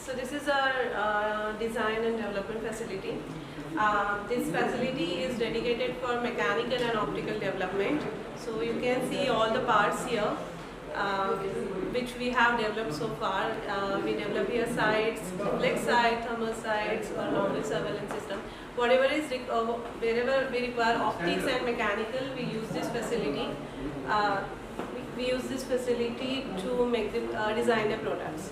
So this is our design and development facility. This facility is dedicated for mechanical and optical development. So you can see all the parts here, which we have developed so far. We develop here sights, reflex sight, thermal sights, or normal surveillance system. Whatever is wherever we require optics and mechanical, we use this facility. We use this facility to make the design the products.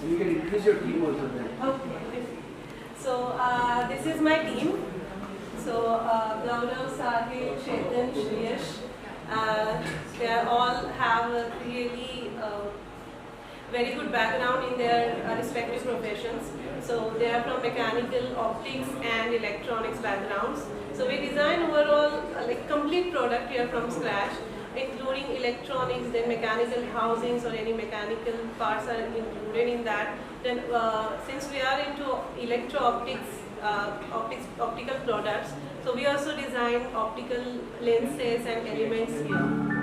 You can introduce your team also then. Okay. So this is my team. So Gaurav, Sahil, Chetan, Shreyash, they all have a really very good background in their respective professions. So they are from mechanical, optics and electronics backgrounds. So we design overall like complete product here from scratch, including electronics, then mechanical housings or any mechanical parts are included in that. Then since we are into electro-optics, optical products, so we also design optical lenses and elements here.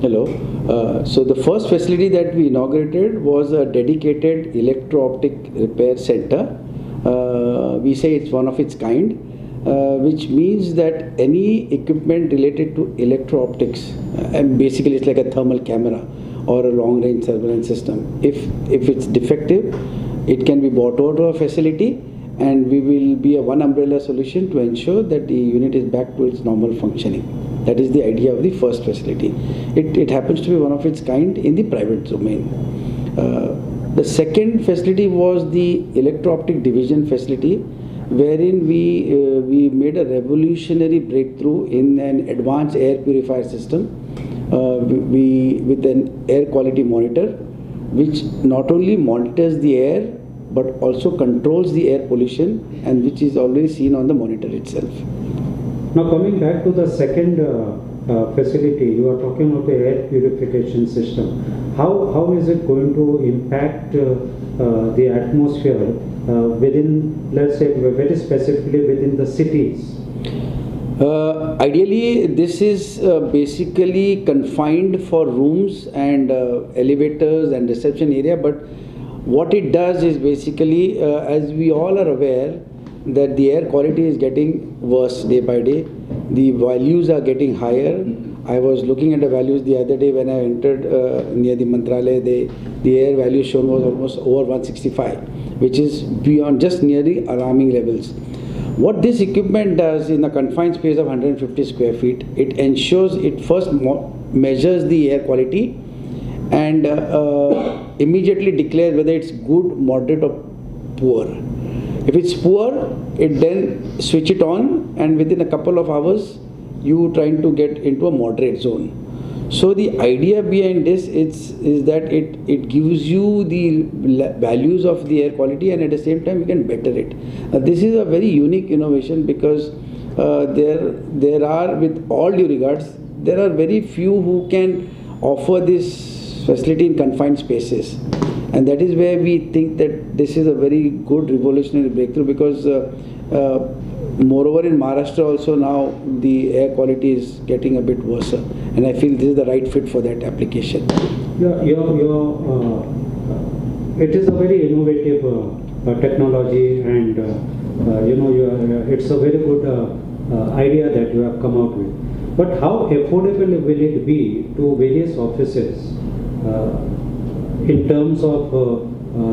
Hello. So the first facility that we inaugurated was a dedicated electro-optic repair center. We say it's one of its kind, which means that any equipment related to electro-optics, and basically it's like a thermal camera or a long-range surveillance system. If it's defective, it can be brought out of a facility, and we will be a one umbrella solution to ensure that the unit is back to its normal functioning. That is the idea of the first facility. It happens to be one of its kind in the private domain. The second facility was the electro-optic division facility, wherein we made a revolutionary breakthrough in an advanced air purifier system with an air quality monitor, which not only monitors the air but also controls the air pollution, and which is always seen on the monitor itself. Now coming back to the second facility, you are talking about the air purification system. How is it going to impact the atmosphere within, let's say, very specifically within the cities? Ideally, this is basically confined for rooms and elevators and reception area, but what it does is basically, as we all are aware, that the air quality is getting worse day by day. The values are getting higher. I was looking at the values the other day when I entered near the Mantralaya. The air value shown was almost over 165, which is beyond just nearly alarming levels. What this equipment does in a confined space of 150 square feet, it ensures it first measures the air quality and immediately declares whether it's good, moderate or poor. If it's poor, it then switch it on, and within a couple of hours you trying to get into a moderate zone. So the idea behind this is that it gives you the values of the air quality, and at the same time you can better it. This is a very unique innovation because there are, with all due regards, there are very few who can offer this facility in confined spaces. And that is where we think that this is a very good revolutionary breakthrough, because moreover in Maharashtra also now the air quality is getting a bit worse, and I feel this is the right fit for that application. It is a very innovative technology, and it's a very good idea that you have come out with. But how affordable will it be to various offices in terms of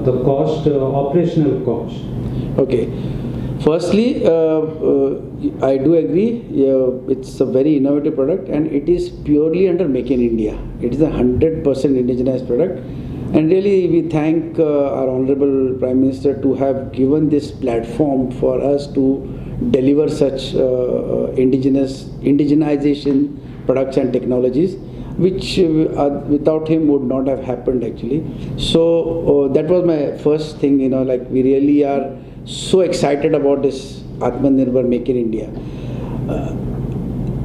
the cost, operational cost? Okay. Firstly, I do agree. It's a very innovative product, and it is purely under Make in India. It is a 100% indigenized product, and really we thank our Honorable Prime Minister to have given this platform for us to deliver such indigenization products and technologies, which without him would not have happened actually. So that was my first thing. We really are so excited about this Aatmanirbhar Make in India.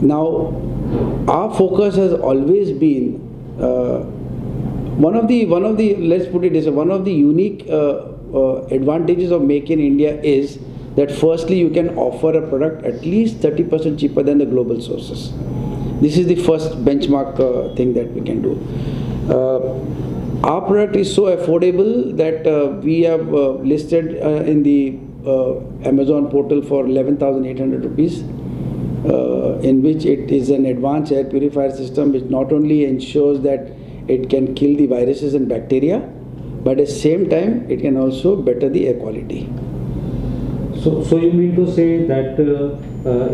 Now, our focus has always been one of the let's put it this way, one of the unique advantages of Make in India is that firstly you can offer a product at least 30% cheaper than the global sources. This is the first benchmark thing that we can do. Our product is so affordable that we have listed in the Amazon portal for 11,800 rupees, in which it is an advanced air purifier system which not only ensures that it can kill the viruses and bacteria, but at the same time it can also better the air quality. So you mean to say that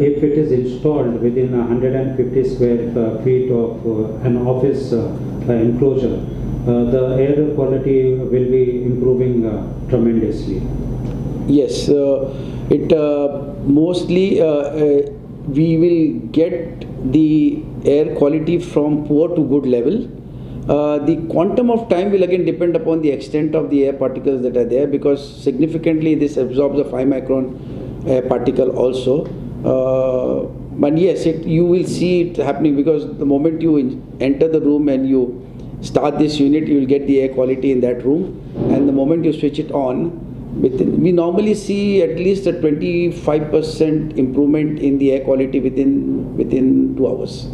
if it is installed within 150 square feet of an office enclosure, the air quality will be improving tremendously? Yes, it mostly we will get the air quality from poor to good level. The quantum of time will again depend upon the extent of the air particles that are there, because significantly this absorbs a 5 micron air particle also. But yes, you will see it happening, because the moment you enter the room and you start this unit, you will get the air quality in that room, and the moment you switch it on, we normally see at least a 25% improvement in the air quality within 2 hours.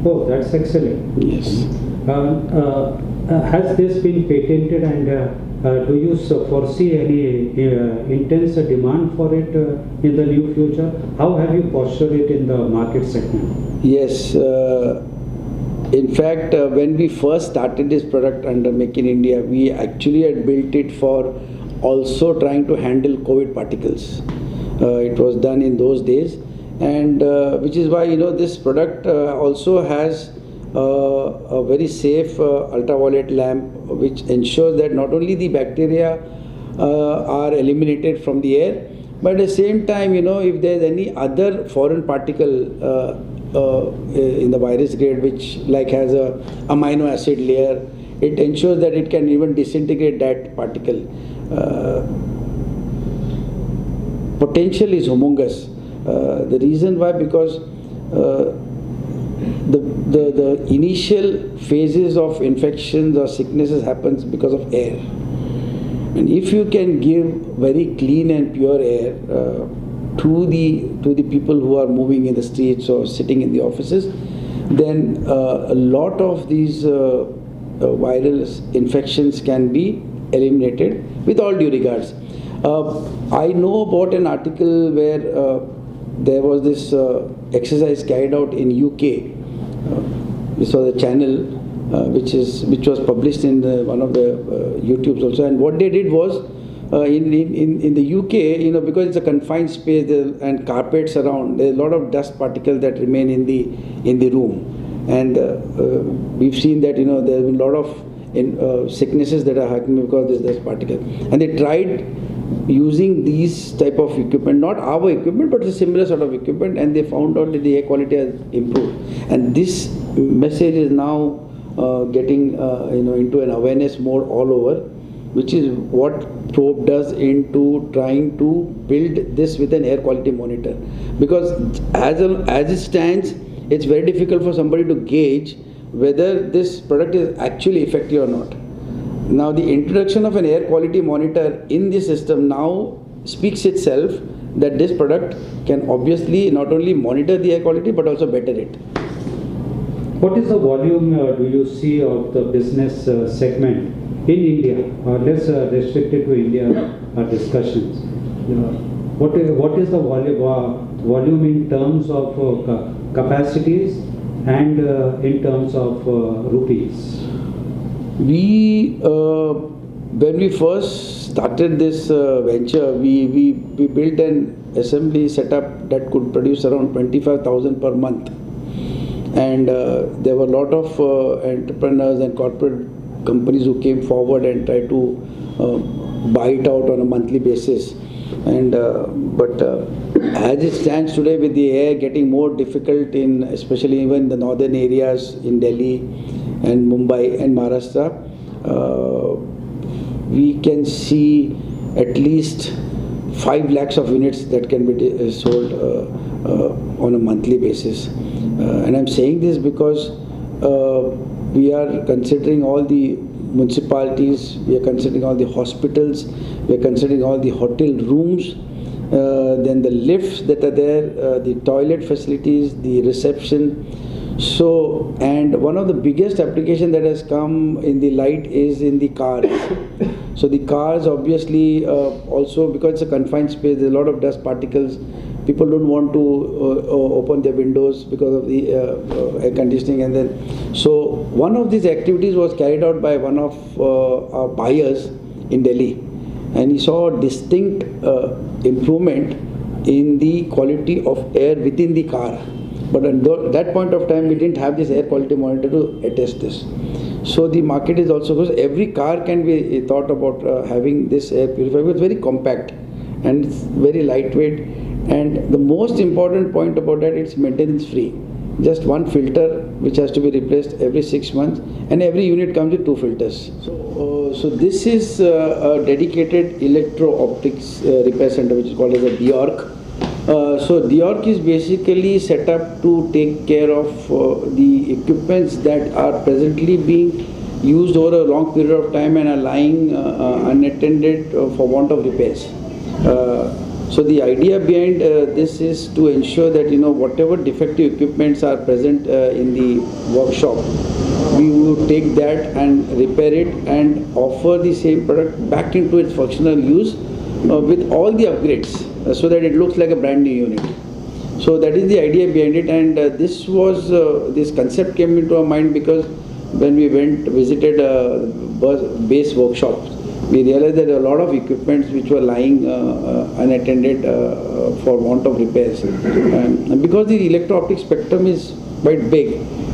Oh, that's excellent. Yes. Has this been patented, and do you foresee any intense demand for it in the near future? How have you postured it in the market segment? Yes. In fact, when we first started this product under Make in India, we actually had built it for also trying to handle COVID particles. It was done in those days, and which is why this product also has a very safe ultraviolet lamp, which ensures that not only the bacteria are eliminated from the air, but at the same time, if there is any other foreign particle in the virus grade, which has a amino acid layer, it ensures that it can even disintegrate that particle. Potential is humongous. The reason why, because the initial phases of infections or sicknesses happens because of air, and if you can give very clean and pure air to the people who are moving in the streets or sitting in the offices, then a lot of these viral infections can be eliminated with all due regards. I know about an article where there was this exercise carried out in UK. This was a channel which was published in one of the YouTubes also, and what they did was in the UK, because it's a confined space and carpets around, there's a lot of dust particles that remain in the room, and we've seen that there have been a lot of sicknesses that are happening because of this dust particle, and they tried using these type of equipment, not our equipment but a similar sort of equipment, and they found out that the air quality has improved. And this message is now getting into an awareness mode all over, which is what Probe does into trying to build this with an air quality monitor, because as it stands, it's very difficult for somebody to gauge whether this product is actually effective or not. Now, the introduction of an air quality monitor in the system now speaks itself that this product can obviously not only monitor the air quality but also better it. What is the volume do you see of the business segment in India? Let's restrict it to India discussions. What is the volume in terms of capacities and in terms of rupees? When we first started this venture, we built an assembly setup that could produce around 25,000 per month. And there were a lot of entrepreneurs and corporate companies who came forward and tried to buy it out on a monthly basis. And but as it stands today, with the air getting more difficult in especially even the northern areas in Delhi and Mumbai and Maharashtra, we can see at least 5 lakhs of units that can be sold on a monthly basis. And I'm saying this because we are considering all the municipalities, we are considering all the hospitals, we are considering all the hotel rooms, then the lifts that are there, the toilet facilities, the reception. So, and one of the biggest application that has come in the light is in the cars. So the cars obviously also, because it's a confined space, there's a lot of dust particles. People don't want to open their windows because of the air conditioning, and then so one of these activities was carried out by one of our buyers in Delhi, and he saw a distinct improvement in the quality of air within the car. But at that point of time, we didn't have this air quality monitor to attest this. So the market is also, because every car can be thought about having this air purifier. It's very compact and it's very lightweight. And the most important point about that, it's maintenance free. Just one filter which has to be replaced every 6 months, and every unit comes with 2 filters. So this is a dedicated electro-optics repair center, which is called as a DORC. So DORC is basically set up to take care of the equipments that are presently being used over a long period of time and are lying unattended for want of repairs. So the idea behind this is to ensure that whatever defective equipments are present in the workshop, we will take that and repair it and offer the same product back into its functional use with all the upgrades, so that it looks like a brand new unit. So that is the idea behind it, and this concept came into our mind because when we visited base workshops, we realized that there are a lot of equipments which were lying unattended for want of repairs. And because the electro-optic spectrum is quite big,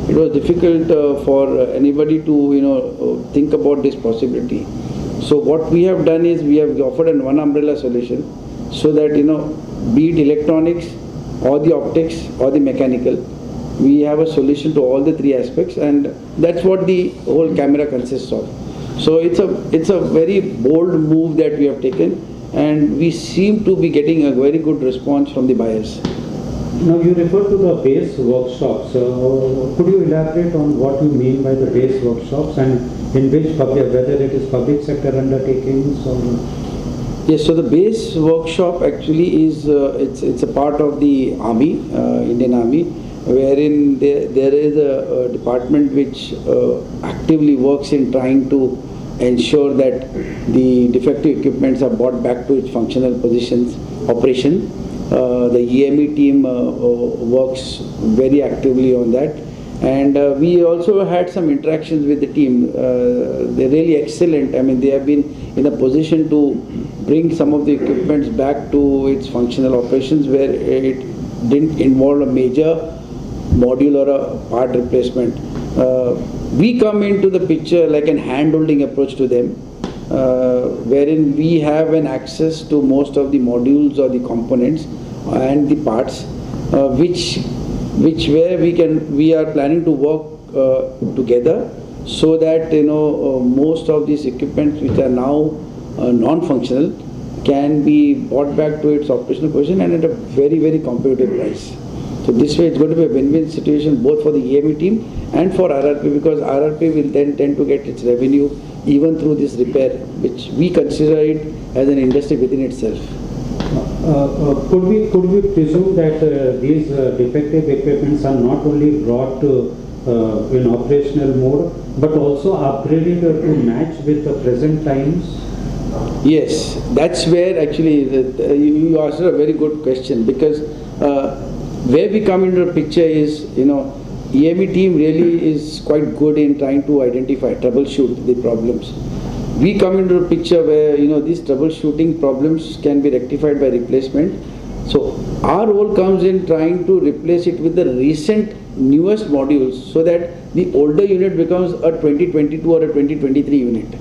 it was difficult for anybody to think about this possibility. So what we have done is we have offered an one umbrella solution, so that be it electronics or the optics or the mechanical, we have a solution to all the 3 aspects, and that's what the whole camera consists of. So it's a very bold move that we have taken, and we seem to be getting a very good response from the buyers. Now you refer to the base workshops. Could you elaborate on what you mean by the base workshops, and in which whether it is public sector undertakings or? Yes, so the base workshop actually is it's a part of the Army, Indian Army, wherein there is a department which actively works in trying to ensure that the defective equipments are brought back to its functional positions, operation. The EME team works very actively on that, and we also had some interactions with the team. They're really excellent. I mean, they have been in a position to bring some of the equipments back to its functional operations where it didn't involve a major module or a part replacement. We come into the picture like an hand-holding approach to them, wherein we have an access to most of the modules or the components and the parts, where we are planning to work together, so that most of these equipments which are now non-functional can be brought back to its operational position and at a very, very competitive price. So this way it's going to be a win-win situation both for the EME team and for RRP, because RRP will then tend to get its revenue even through this repair, which we consider it as an industry within itself. Could we presume that these defective equipments are not only brought in operational mode, but also upgraded to match with the present times? Yes, that's where actually you asked a very good question, because where we come into the picture is, EME team really is quite good in trying to identify, troubleshoot the problems. We come into the picture where these troubleshooting problems can be rectified by replacement. So our role comes in trying to replace it with the recent newest modules, so that the older unit becomes a 2022 or a 2023 unit.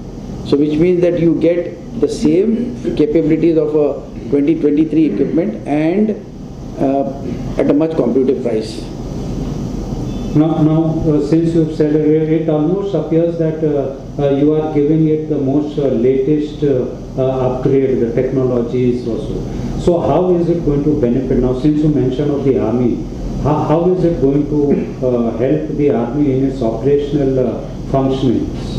So which means that you get the same capabilities of a 2023 equipment and at a much competitive price. Now, since you've said it almost appears that you are giving it the most latest upgrade, the technologies also. So how is it going to benefit? Now, since you mentioned of the army, how is it going to help the army in its operational functionings?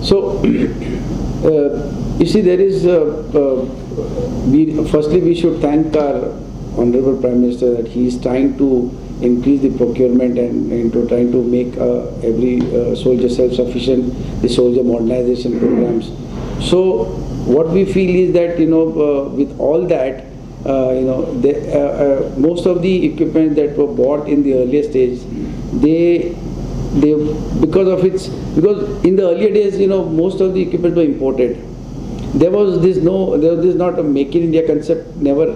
So, you see, there is, firstly we should thank our Honorable Prime Minister that he is trying to increase the procurement and into trying to make every soldier self-sufficient, the soldier modernization programs. So what we feel is that, with all that, most of the equipment that were bought in the earlier stage, because in the earlier days, most of the equipment were imported. There was this not a Make in India concept, never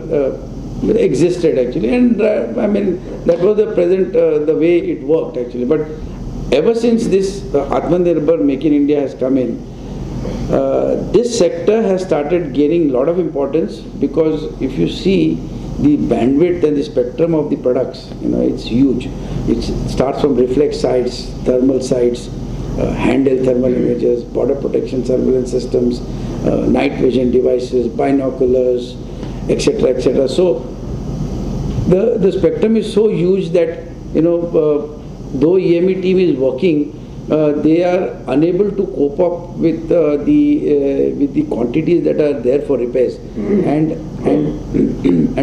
existed actually, and that was the way it worked actually. But ever since this Aatmanirbhar Make in India has come in, this sector has started gaining a lot of importance, because if you see the bandwidth and the spectrum of the products, it's huge. It starts from reflex sights, thermal sights, handheld thermal imagers, border protection surveillance systems, night vision devices, binoculars, etc., etc. So the spectrum is so huge that though EME team is working, they are unable to cope up with the quantities that are there for repairs. And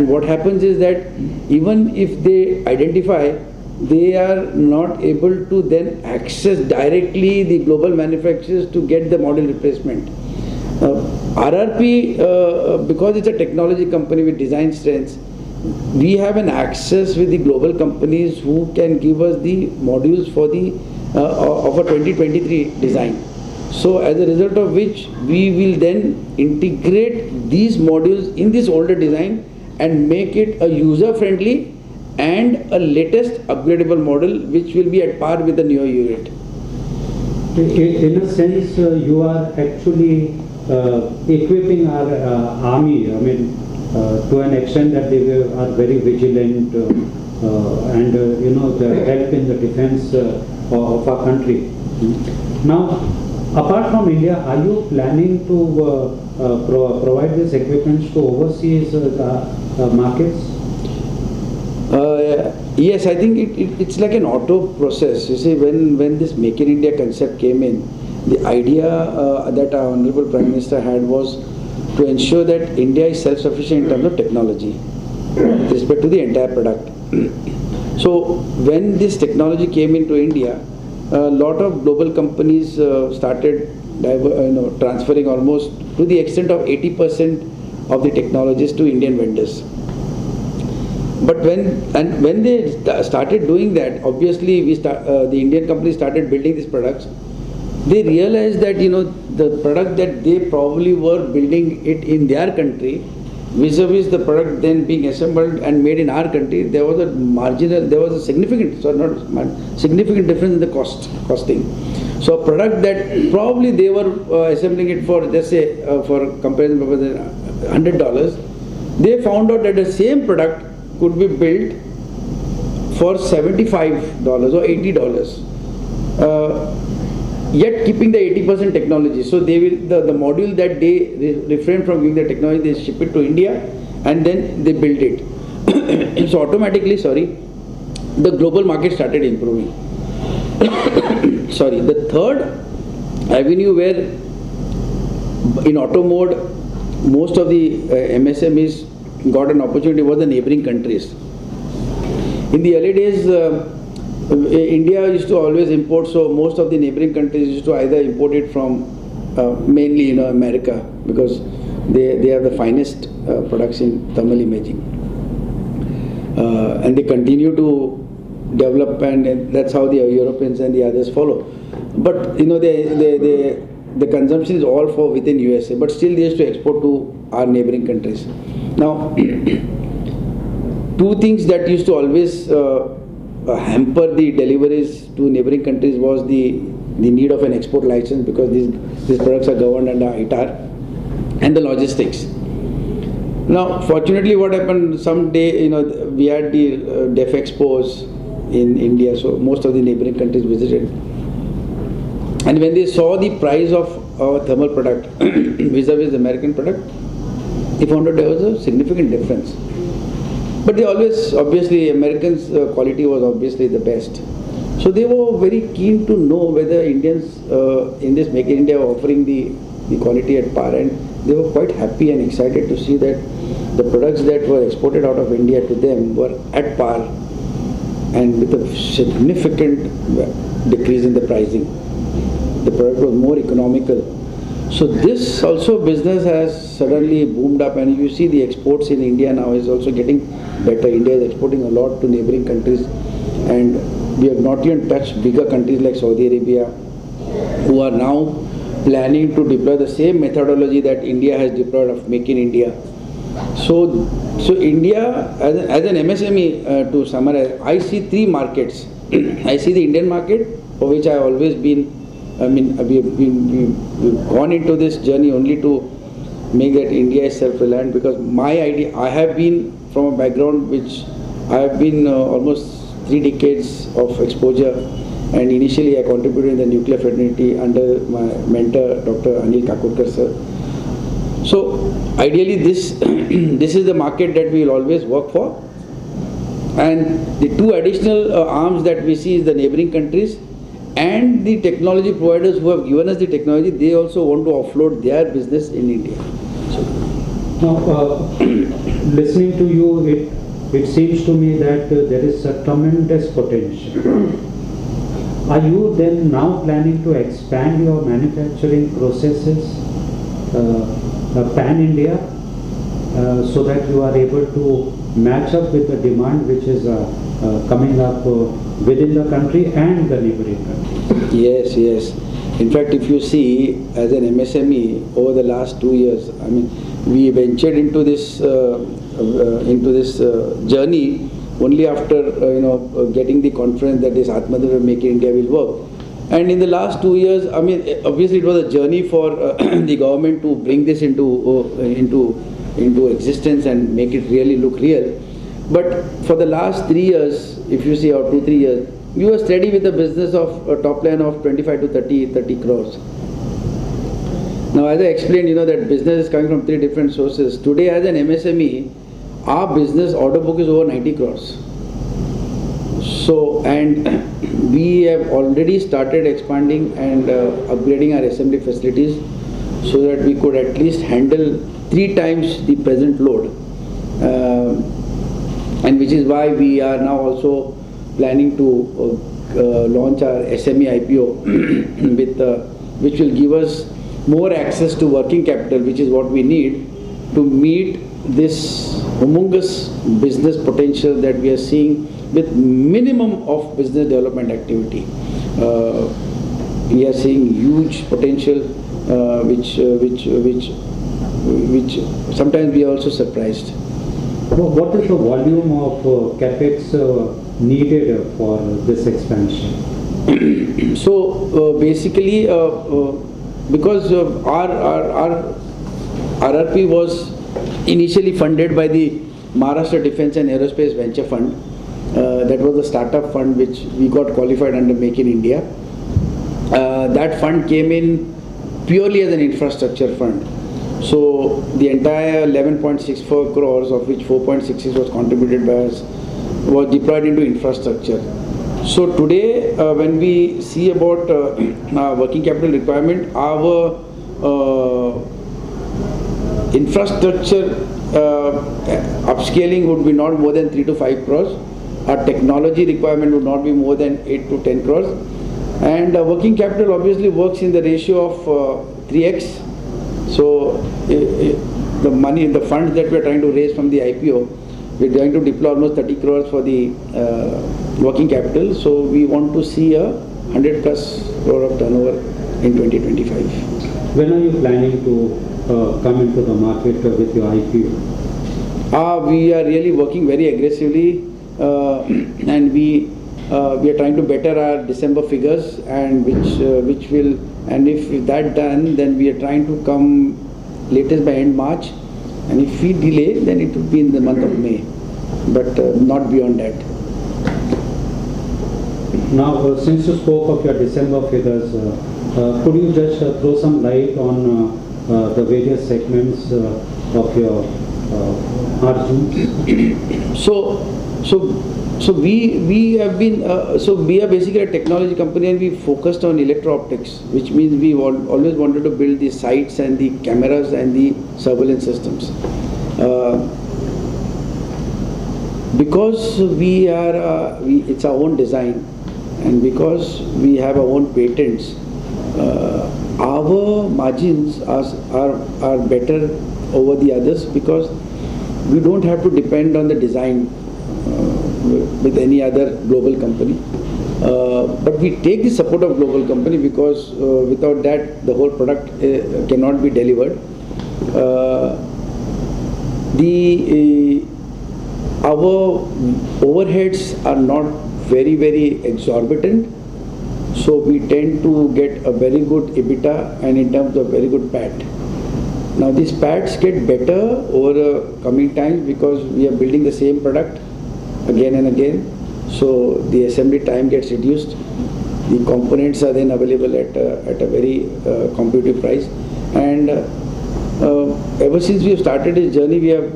what happens is that even if they identify, they are not able to then access directly the global manufacturers to get the model replacement. RRP, because it's a technology company with design strengths, we have an access with the global companies who can give us the modules for the of a 2023 design. So as a result of which, we will then integrate these modules in this older design and make it a user-friendly and a latest upgradable model, which will be at par with the newer unit. In a sense, you are actually equipping our army, to an extent that they are very vigilant and the help in the defense of our country. Now, apart from India, are you planning to provide these equipments to overseas markets? Yes, I think it's like an auto process. You see, when this Make in India concept came in, the idea that our Honorable Prime Minister had was to ensure that India is self-sufficient in terms of technology with respect to the entire product. So when this technology came into India, a lot of global companies started transferring almost to the extent of 80% of the technologies to Indian vendors. But when they started doing that, obviously the Indian companies started building these products. They realized that the product that they probably were building it in their country, vis-a-vis the product then being assembled and made in our country, there was a significant difference in the costing. So a product that probably they were assembling it for, just say, for comparison purposes, $100, they found out that the same product could be built for $75 or $80. Yet keeping the 80% technology. So they will the module that they refrain from giving the technology, they ship it to India and then they build it. So automatically, the global market started improving. The third avenue where in auto mode most of the MSMEs got an opportunity was the neighboring countries. In the early days, India used to always import, so most of the neighboring countries used to either import it from mainly America, because they have the finest products in thermal imaging, and they continue to develop, and that's how the Europeans and the others follow. But the consumption is all for within USA, but still they used to export to our neighboring countries. Now, two things that used to always hamper the deliveries to neighboring countries was the need of an export license, because these products are governed under ITAR, and the logistics. Now, fortunately, what happened, someday, we had the DEF Expos in India, so most of the neighboring countries visited. And when they saw the price of our thermal product vis-a-vis the American product, they found that there was a significant difference. But they always, obviously, Americans' quality was obviously the best. So they were very keen to know whether Indians in this Make in India were offering the quality at par, and they were quite happy and excited to see that the products that were exported out of India to them were at par and with a significant decrease in the pricing. The product was more economical. So this also business has suddenly boomed up, and you see the exports in India now is also getting better. India is exporting a lot to neighboring countries, and we have not even touched bigger countries like Saudi Arabia, who are now planning to deploy the same methodology that India has deployed of Make in India. So India, as an MSME, to summarize, I see three markets. I see the Indian market, for which I have always been, we've gone into this journey only to make that India is self-reliant, because my idea, I have been from a background which I have been almost 3 decades of exposure, and initially I contributed in the nuclear fraternity under my mentor Dr. Anil Kakurkar sir. So ideally this is the market that we will always work for, and the two additional arms that we see is the neighboring countries and the technology providers who have given us the technology. They also want to offload their business in India. So now, listening to you, it seems to me that there is a tremendous potential. Are you then now planning to expand your manufacturing processes pan-India so that you are able to match up with the demand which is coming up within the country and the neighboring countries? Yes, yes. In fact, if you see, as an MSME, over the last 2 years, we ventured into this journey only after getting the confidence that this Aatmanirbhar Make in India will work. And in the last 2 years, obviously it was a journey for the government to bring this into existence and make it really look real. But for the last 3 years, if you see, or 2-3 years, we were steady with a business of a top line of 25 to 30 crores. Now, as I explained, that business is coming from 3 different sources. Today, as an MSME, our business order book is over 90 crores. So, and we have already started expanding and upgrading our assembly facilities so that we could at least handle 3 times the present load. And which is why we are now also planning to launch our SME IPO which will give us more access to working capital, which is what we need to meet this humongous business potential that we are seeing with minimum of business development activity. We are seeing huge potential, which sometimes we are also surprised. What is the volume of capex needed for this expansion? So basically, because our RRP was initially funded by the Maharashtra Defence and Aerospace Venture Fund. That was the startup fund which we got qualified under Make in India. That fund came in purely as an infrastructure fund. So the entire 11.64 crores, of which 4.66 was contributed by us, was deployed into infrastructure. So today, when we see about our working capital requirement, our infrastructure upscaling would be not more than 3 to 5 crores. Our technology requirement would not be more than 8 to 10 crores. And working capital obviously works in the ratio of 3x. So the money, the funds that we are trying to raise from the IPO, we are going to deploy almost 30 crores for the working capital. So we want to see a 100 plus crore of turnover in 2025. When are you planning to come into the market with your IPO? We are really working very aggressively, and we are trying to better our December figures, and which will, and if that done, then we are trying to come latest by end March, and if we delay, then it will be in the month of May, but not beyond that. Now, since you spoke of your December figures, could you just throw some light on the various segments of your margins? So we have been we are basically a technology company, and we focused on electro-optics, which means we always wanted to build the sights and the cameras and the surveillance systems. Because it's our own design, and because we have our own patents, our margins are better over the others, because we don't have to depend on the design with any other global company. But we take the support of global company, because without that the whole product cannot be delivered. Our overheads are not very exorbitant, so we tend to get a very good EBITDA, and in terms of very good PAT. Now these PATs get better over the coming times, because we are building the same product again and again, so the assembly time gets reduced. The components are then available at a very competitive price, and ever since we have started this journey, we have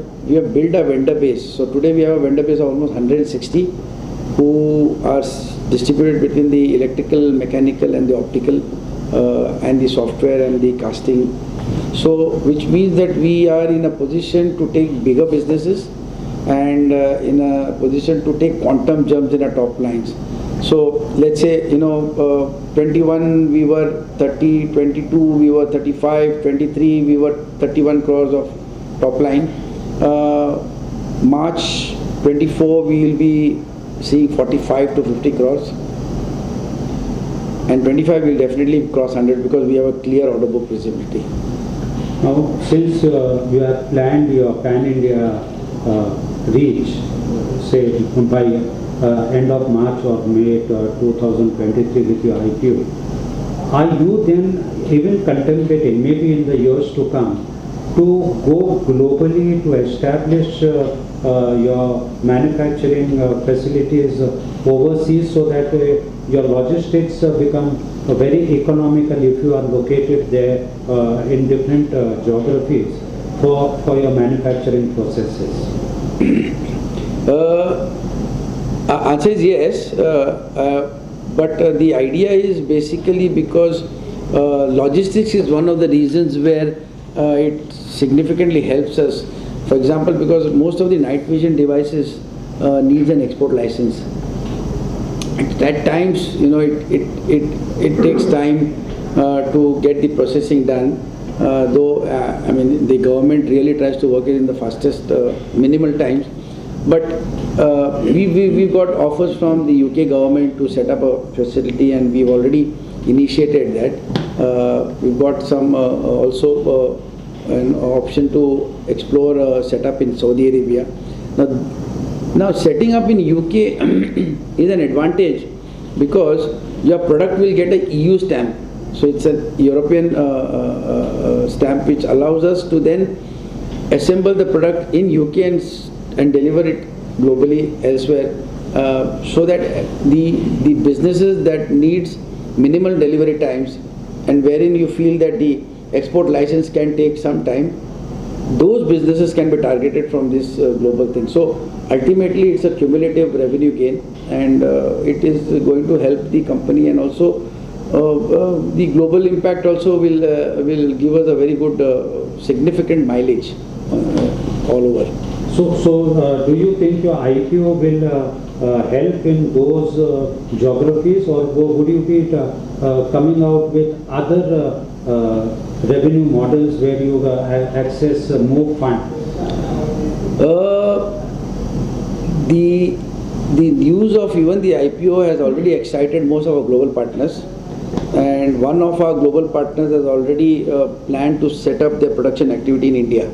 built a vendor base. So today we have a vendor base of almost 160 who are distributed between the electrical, mechanical and the optical, and the software and the casting. So which means that we are in a position to take bigger businesses, and in a position to take quantum jumps in our top lines. So let's say, 21 we were 30, 22 we were 35, 23 we were 31 crores of top line. March 24 we will be seeing 45 to 50 crores, and 25 will definitely cross 100, because we have a clear order book visibility. Now, since you have planned your pan-India reach, say by end of March or May 2023 with your IPO, are you then even contemplating, maybe in the years to come, to go globally to establish your manufacturing facilities overseas, so that your logistics become very economical if you are located there in different geographies for your manufacturing processes? Answer is yes, but the idea is basically because logistics is one of the reasons where it significantly helps us. For example, because most of the night vision devices needs an export license. At times, it takes time to get the processing done. Though the government really tries to work it in the fastest, minimal times. But we've got offers from the UK government to set up a facility, and we've already initiated that. We've got some also an option to explore a setup in Saudi Arabia. Now setting up in UK is an advantage, because your product will get a EU stamp. So it's a European stamp, which allows us to then assemble the product in UK and deliver it globally elsewhere, so that the businesses that needs minimal delivery times, and wherein you feel that the export license can take some time, those businesses can be targeted from this global thing. So ultimately it's a cumulative revenue gain, and it is going to help the company, and also the global impact also will give us a very good significant mileage all over. So do you think your IPO will help in those geographies, or would you be coming out with other revenue models where you access more fund? The news of even the IPO has already excited most of our global partners, and one of our global partners has already planned to set up their production activity in India.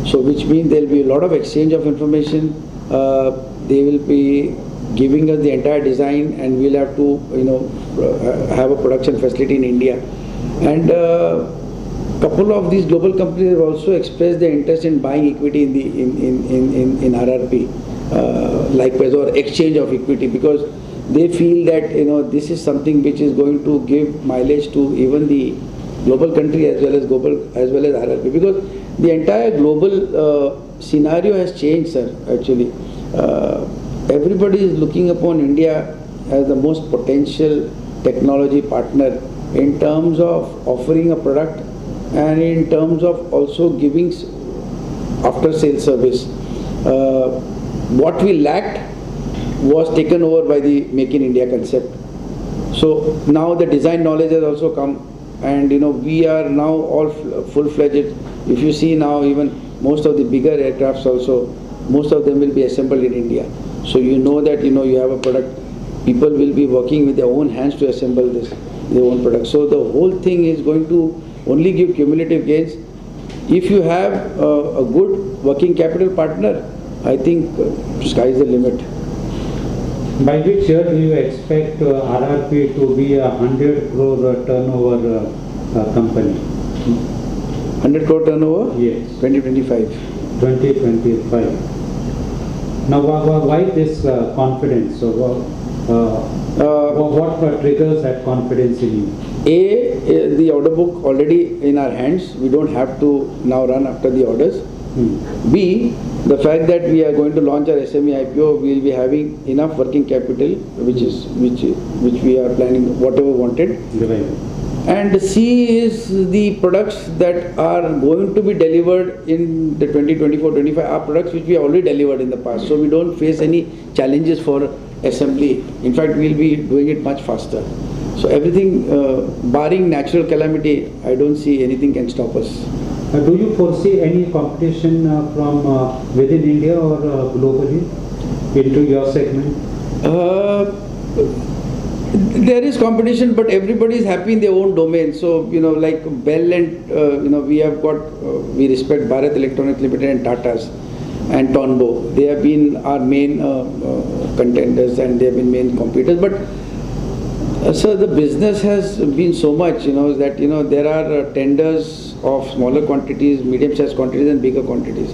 So which means there will be a lot of exchange of information. They will be giving us the entire design, and we'll have to have a production facility in India. And couple of these global companies have also expressed their interest in buying equity in RRP, likewise, or exchange of equity, because they feel that this is something which is going to give mileage to even the global country as well as RRP, because the entire global scenario has changed, sir. Actually, everybody is looking upon India as the most potential technology partner in terms of offering a product and in terms of also giving after sales service. What we lacked was taken over by the Make in India concept. So now the design knowledge has also come, and we are now all full-fledged. If you see now, even most of the bigger aircrafts also, most of them will be assembled in India. So that you have a product, people will be working with their own hands to assemble their own product. So the whole thing is going to only give cumulative gains. If you have a good working capital partner, I think sky is the limit. By which year do you expect RRP to be a 100 crore turnover company? 100 crore turnover? Yes. 2025. 2025. Now, why this confidence? So, what triggers that confidence in you? The order book already in our hands. We don't have to now run after the orders. B, the fact that we are going to launch our SME IPO, we will be having enough working capital, which we are planning whatever wanted. Right. And C is the products that are going to be delivered in the 2024-25 are products which we have already delivered in the past. So we don't face any challenges for assembly. In fact, we will be doing it much faster. So everything, barring natural calamity, I don't see anything can stop us. Do you foresee any competition from within India or globally into your segment? There is competition, but everybody is happy in their own domain. So, like Bell and, we have got, we respect Bharat Electronics Limited and Tata's and Tonbo. They have been our main contenders, and they have been main competitors. But, sir, the business has been so much, that, there are tenders of smaller quantities, medium-sized quantities and bigger quantities.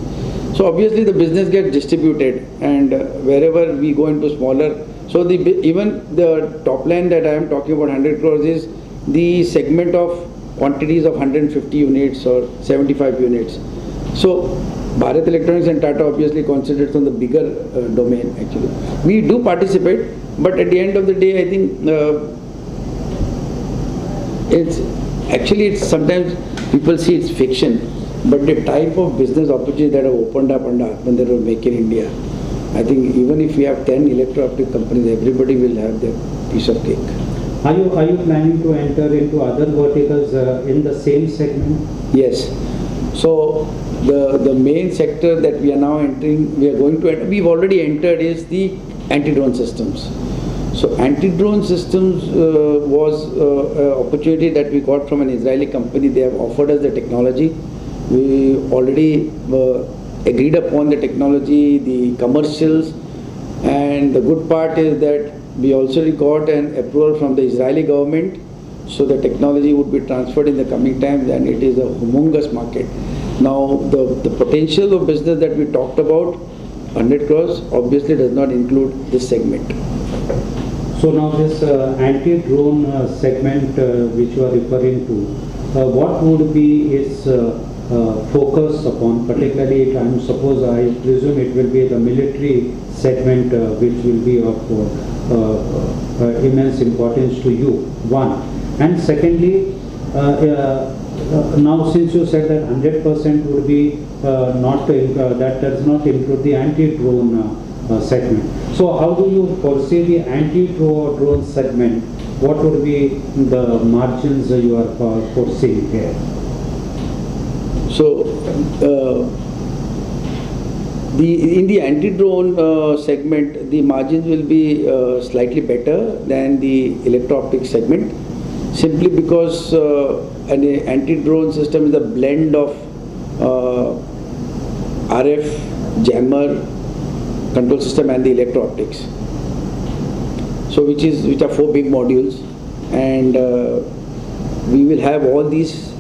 So, obviously, the business gets distributed, and wherever we go into smaller, so even the top line that I am talking about, 100 crores, is the segment of quantities of 150 units or 75 units. So Bharat Electronics and Tata obviously considered from the bigger domain actually. We do participate, but at the end of the day, I think it's sometimes people see it's fiction, but the type of business opportunities that have opened up under Aatmanirbhar Make in India, I think even if we have 10 electro-optic companies, everybody will have their piece of cake. Are you planning to enter into other verticals in the same segment? Yes. So the main sector that we are now entering, we are going to enter, we've already entered, is the anti-drone systems. So anti-drone systems was an opportunity that we got from an Israeli company. They have offered us the technology. We already agreed upon the technology, the commercials, and the good part is that we also got an approval from the Israeli government, so the technology would be transferred in the coming times, and it is a humongous market. Now the potential of business that we talked about, 100 crores, obviously does not include this segment. So now this anti-drone segment which you are referring to, what would be its focus upon, particularly I presume it will be the military segment which will be of immense importance to you, one. And secondly, now since you said that 100% would be that does not include the anti-drone segment. So how do you foresee the anti-drone segment what would be the margins you are foreseeing here? So, in the anti-drone segment, the margins will be slightly better than the electro-optic segment, simply because an anti-drone system is a blend of RF, jammer, control system and the electro-optics. So which are 4 big modules, and we will have all these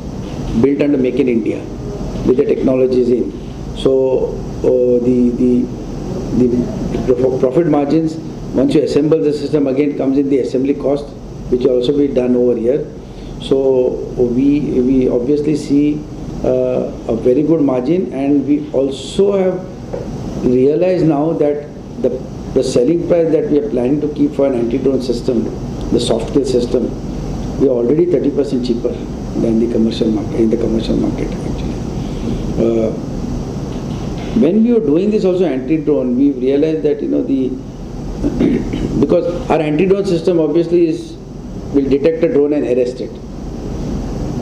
built under Make in India with the technologies in. So the profit margins, once you assemble the system, again comes in the assembly cost, which will also be done over here. So we obviously see a very good margin, and we also have realized now that the selling price that we are planning to keep for an anti-drone system, the soft kill system, we are already 30% cheaper than the commercial market, in the commercial market actually. When we were doing this also anti-drone, we realized that because our anti-drone system obviously will detect a drone and arrest it.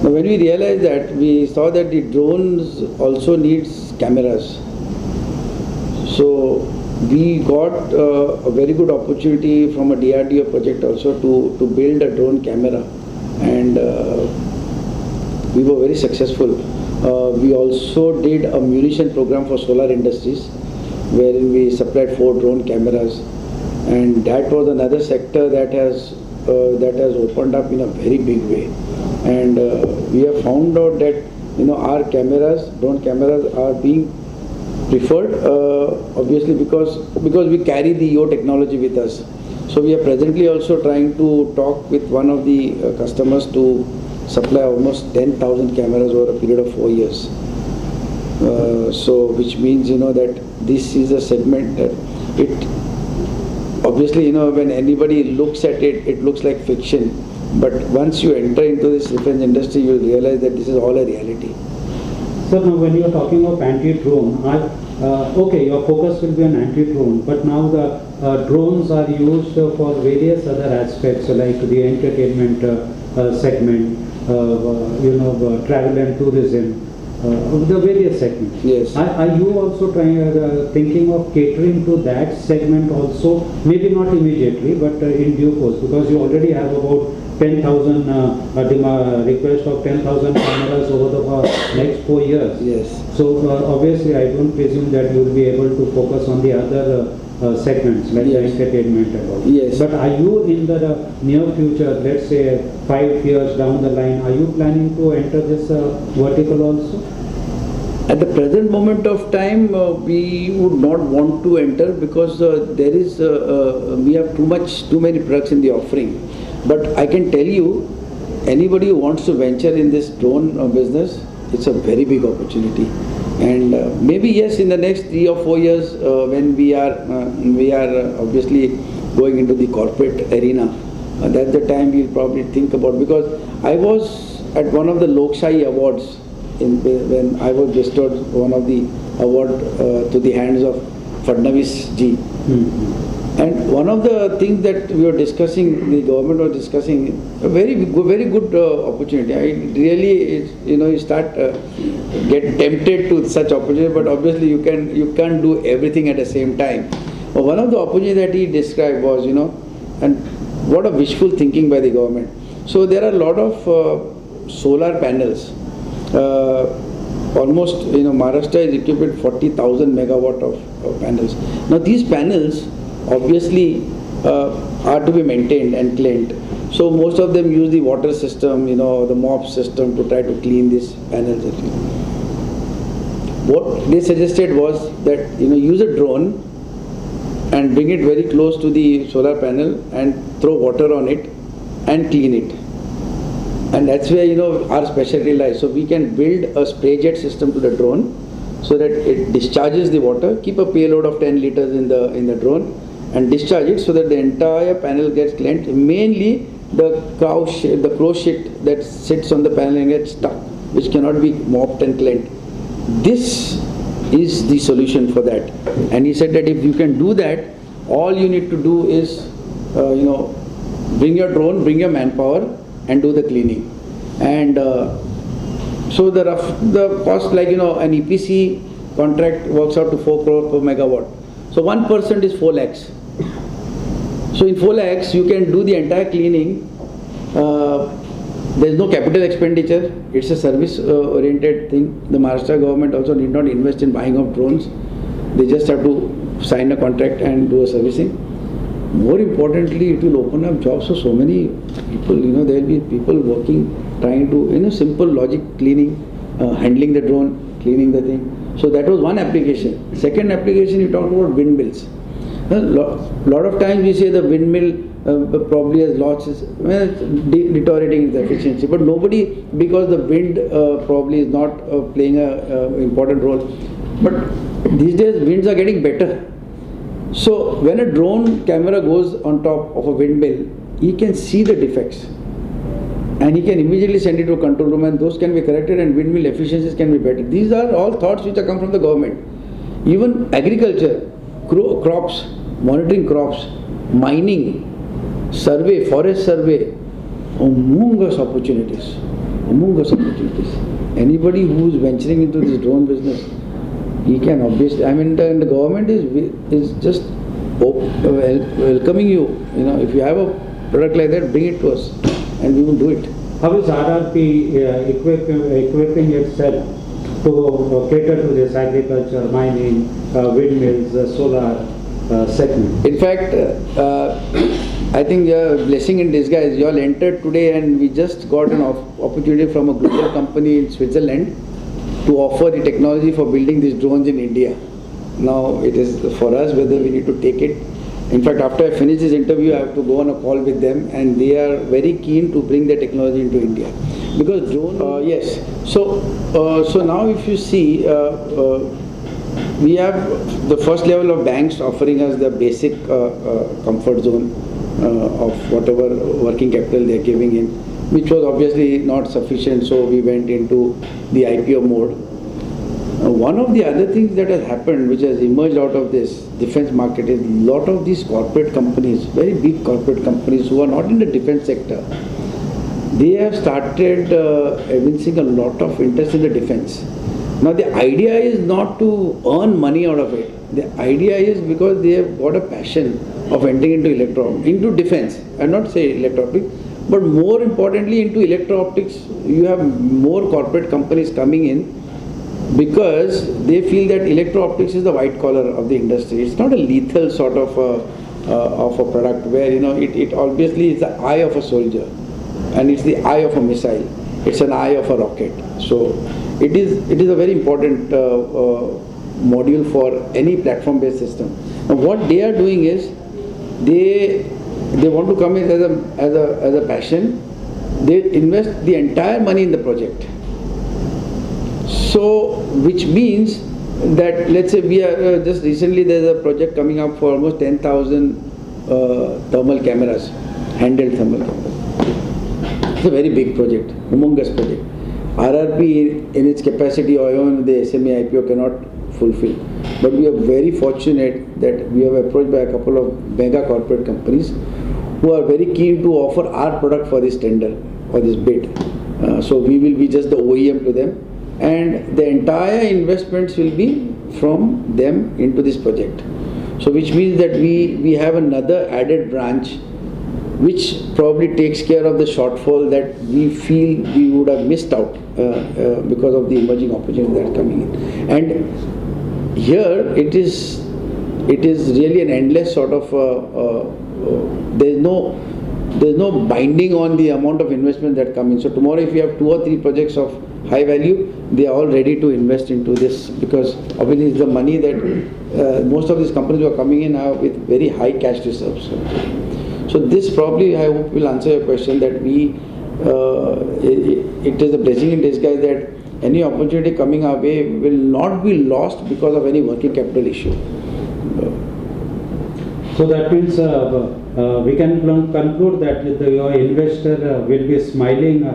Now when we realized that, we saw that the drones also needs cameras. So we got a very good opportunity from a DRDO project also to build a drone camera, and we were very successful. We also did a munition program for solar industries, wherein we supplied 4 drone cameras, and that was another sector that has opened up in a very big way. And we have found out that our cameras, drone cameras, are being preferred, obviously because we carry the EO technology with us. So we are presently also trying to talk with one of the customers to supply almost 10,000 cameras over a period of 4 years. So which means that this is a segment that it obviously when anybody looks at it, it looks like fiction. But once you enter into this defense industry, you will realize that this is all a reality. So now when you are talking of anti-drone, okay, your focus will be on anti-drone, but now the drones are used for various other aspects, like the entertainment segment, travel and tourism, the various segments. Yes. Are you also thinking of catering to that segment also? Maybe not immediately, but in due course, because you already have about 10,000 request of 10,000 cameras over the next 4 years. Yes. So obviously, I don't presume that you will be able to focus on the other segments like the entertainment and all. Yes. But are you in the near future, let's say 5 years down the line, are you planning to enter this vertical also? At the present moment of time, we would not want to enter, because we have too many products in the offering. But I can tell you, anybody who wants to venture in this drone business, it's a very big opportunity. And maybe yes, in the next 3 or 4 years, when we are obviously going into the corporate arena, that's the time we'll probably think about. Because I was at one of the Lokshai awards when I was bestowed one of the award to the hands of Fadnavis ji. Mm-hmm. And one of the things that we were discussing, the government was discussing, a very good opportunity. I really, you start get tempted to such opportunity, but obviously you can't do everything at the same time. But one of the opportunities that he described was, and what a wishful thinking by the government. So there are a lot of solar panels. Almost, Maharashtra is equipped with 40,000 megawatt of panels. Now these panels obviously are to be maintained and cleaned. So most of them use the water system, the mop system to try to clean these panels. What they suggested was that use a drone and bring it very close to the solar panel and throw water on it and clean it. And that's where our specialty lies. So we can build a spray jet system to the drone so that it discharges the water, keep a payload of 10 liters in the drone, and discharge it so that the entire panel gets cleansed. Mainly the crow shit that sits on the panel and gets stuck, which cannot be mopped and cleansed. This is the solution for that. And he said that if you can do that, all you need to do is bring your drone, bring your manpower, and do the cleaning. And so the cost, like an EPC contract works out to 4 crore per megawatt. So 1% is 4 lakhs. So in 4 lakhs, you can do the entire cleaning. There is no capital expenditure. It's a service-oriented thing. The Maharashtra government also need not invest in buying of drones. They just have to sign a contract and do a servicing. More importantly, it will open up jobs for so many people. There will be people working, trying to, simple logic cleaning, handling the drone, cleaning the thing. So that was one application. Second application, you talked about windmills. A lot of times we say the windmill probably has losses, deteriorating its efficiency. But nobody, because the wind probably is not playing an important role. But these days winds are getting better. So when a drone camera goes on top of a windmill, he can see the defects. And he can immediately send it to a control room, and those can be corrected, and windmill efficiencies can be better. These are all thoughts which have come from the government. Even agriculture, crops, monitoring crops, mining, survey, forest survey, humongous opportunities. Humongous opportunities. Anybody who is venturing into this drone business, he can obviously, the government is just welcoming you. If you have a product like that, bring it to us, and we will do it. How is RRP equipping itself to cater to this agriculture, mining, windmills, solar segment? In fact, I think a blessing in disguise. You all entered today, and we just got an opportunity from a global company in Switzerland to offer the technology for building these drones in India. Now it is for us whether we need to take it. In fact, after I finish this interview, I have to go on a call with them, and they are very keen to bring their technology into India. Because drone, yes. So now if you see, we have the first level of banks offering us the basic comfort zone of whatever working capital they are giving in, which was obviously not sufficient, so we went into the IPO mode. One of the other things that has happened, which has emerged out of this defense market, is a lot of these corporate companies, very big corporate companies who are not in the defense sector, they have started evincing a lot of interest in the defense. Now the idea is not to earn money out of it. The idea is because they have got a passion of entering into defense. I will not say electro-optics, but more importantly into electro-optics. You have more corporate companies coming in because they feel that electro-optics is the white collar of the industry. It's not a lethal sort of a product where it obviously is the eye of a soldier, and it's the eye of a missile. It's an eye of a rocket. So it is a very important module for any platform-based system. Now what they are doing is they want to come in as a passion. They invest the entire money in the project. So which means that, let's say we are just recently there's a project coming up for almost 10,000 thermal cameras, handheld thermal cameras. It's a very big project, humongous project. RRP in its capacity or even the SME IPO cannot fulfill. But we are very fortunate that we have approached by a couple of mega corporate companies who are very keen to offer our product for this tender, for this bid. So we will be just the OEM to them, and the entire investments will be from them into this project. So which means that we have another added branch which probably takes care of the shortfall that we feel we would have missed out because of the emerging opportunities that are coming in. And here it is really an endless sort of there's no binding on the amount of investment that come in. So tomorrow if you have 2 or 3 projects of high value, they are all ready to invest into this, because obviously it's the money that most of these companies who are coming in are with very high cash reserves. So this probably, I hope, will answer your question, that it is a blessing in disguise that any opportunity coming our way will not be lost because of any working capital issue. So that means we can conclude that your investor will be smiling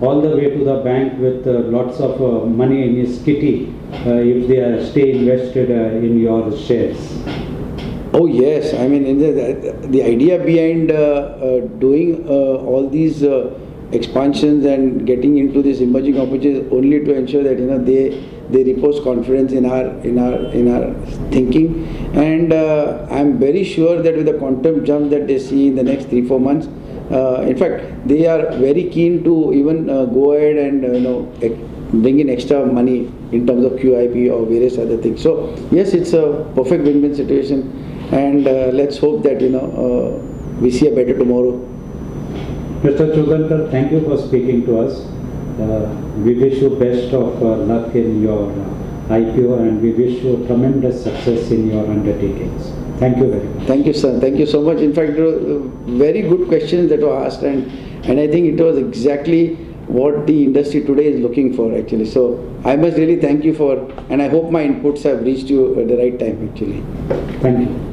all the way to the bank with lots of money in his kitty if they stay invested in your shares. Oh yes, I mean the idea behind doing all these expansions and getting into this emerging opportunities is only to ensure that they repose confidence in our thinking, and I'm very sure that with the quantum jump that they see in the next 3-4 months, in fact they are very keen to even go ahead and bring in extra money in terms of QIP or various other things. So yes, it's a perfect win-win situation, and let's hope that we see a better tomorrow. Mr. Chugankar, thank you for speaking to us. We wish you best of luck in your IPO, and we wish you tremendous success in your undertakings. Thank you very much. Thank you, sir. Thank you so much. In fact, very good questions that were asked, and I think it was exactly what the industry today is looking for actually. So I must really thank you for, and I hope my inputs have reached you at the right time actually. Thank you.